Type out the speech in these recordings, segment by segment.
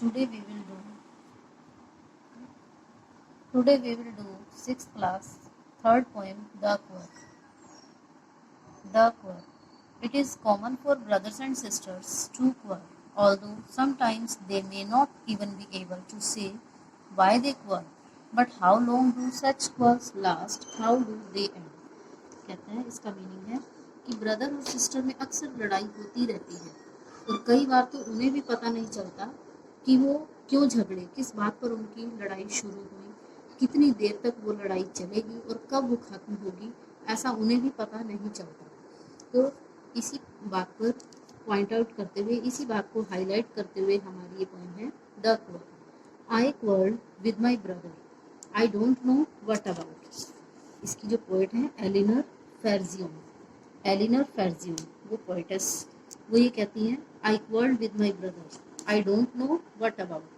Today we will do Today we will do 6th class, third poem, Duck Work. Duck work. It is common for brothers and sisters to quarrel, although sometimes they may not even be able to say why they quarrel. But how long do such quarrels last? How do they end? कहते हैं इसका meaning है कि brother और sister में अक्सर लड़ाई होती रहती है और कई बार तो उन्हें भी पता नहीं चलता कि वो क्यों झगड़े, किस बात पर उनकी लड़ाई शुरू हुई, कितनी देर तक वो लड़ाई चलेगी और कब वो खत्म होगी, ऐसा उन्हें भी पता नहीं चलता। तो इसी बात पर पॉइंट आउट करते हुए, इसी बात को हाईलाइट करते हुए हमारी ये पोएम है duck work. I quarrelled with my brother, I don't know what about. इसकी जो पोएट है एलिनर फेर्जियन, वो पोएटेस, वो ये कहती हैं I quarrelled with my brother, I don't know what about,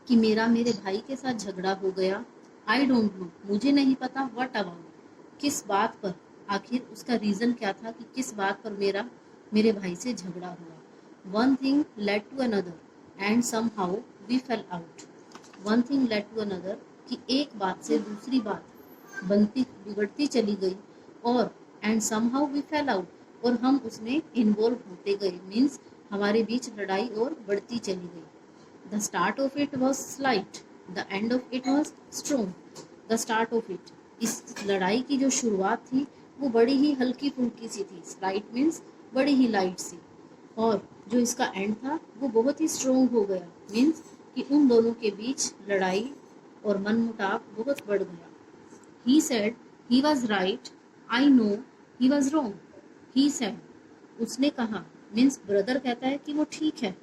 कि मेरा मेरे भाई के साथ झगड़ा हो गया। आई डोंट नो, मुझे नहीं पता, व्हाट अबाउट, किस बात पर, आखिर उसका रीज़न क्या था कि किस बात पर मेरे भाई से झगड़ा हुआ। One thing led to another and somehow we fell out. One thing led to another, कि एक बात से दूसरी बात बनती बिगड़ती चली गई, और and somehow we fell out, और हम उसमें इन्वॉल्व होते गए, मीन्स हमारे बीच लड़ाई और बढ़ती चली गई। The start of it was slight, the end of it was strong. The start of it, इस लड़ाई की जो शुरुआत थी वो बड़ी ही हल्की फुल्की सी थी, स्लाइट मीन्स बड़ी ही लाइट सी, और जो इसका एंड था वो बहुत ही स्ट्रॉन्ग हो गया, मीन्स कि उन दोनों के बीच लड़ाई और मनमुटाव बहुत बढ़ गया। He said he was right, I know he was wrong. He said, उसने कहा, मीन्स ब्रदर कहता है कि वो ठीक है,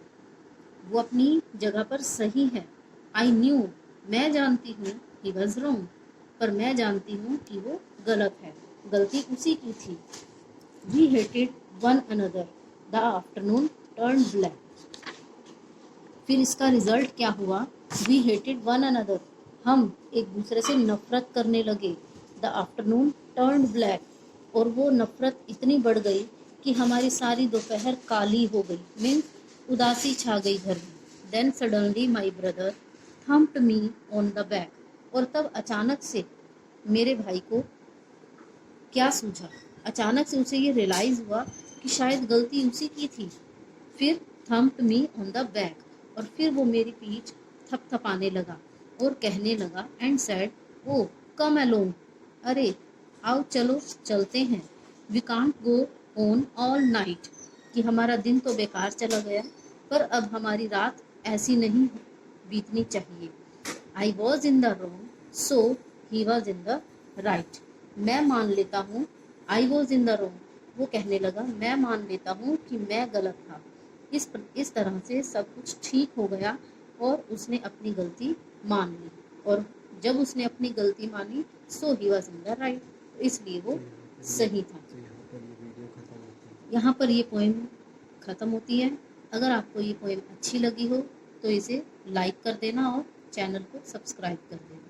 वो अपनी जगह पर सही है। I knew, मैं जानती हूँ, he was wrong, पर मैं जानती हूँ कि वो गलत है, गलती उसी की थी। We hated one another, the afternoon turned black. फिर इसका रिजल्ट क्या हुआ? We hated one another, हम एक दूसरे से नफरत करने लगे। द आफ्टरनून टर्न्ड ब्लैक, और वो नफरत इतनी बढ़ गई कि हमारी सारी दोपहर काली हो गई, मीन्स उदासी छा गई घर में। Then suddenly my brother thumped me on the back, और तब अचानक से मेरे भाई को क्या सूझा, अचानक से उसे ये रियलाइज़ हुआ कि शायद गलती उसी की थी। फिर thumped me on the back, और फिर वो मेरी पीठ थपथपाने लगा और कहने लगा and said, oh come along, अरे आओ चलो चलते हैं। We can't go on all night, कि हमारा दिन तो बेकार चला गया, पर अब हमारी रात ऐसी नहीं बीतनी चाहिए। I was in the wrong, so he was in the right. मैं मान लेता हूँ, I was in the wrong, वो कहने लगा मैं मान लेता हूँ कि मैं गलत था। इस तरह से सब कुछ ठीक हो गया और उसने अपनी गलती मान ली, और जब उसने अपनी गलती मानी so he was in the right, इसलिए वो सही था। यहाँ पर ये पोएम ख़त्म होती है। अगर आपको ये पोएम अच्छी लगी हो तो इसे लाइक कर देना और चैनल को सब्सक्राइब कर देना।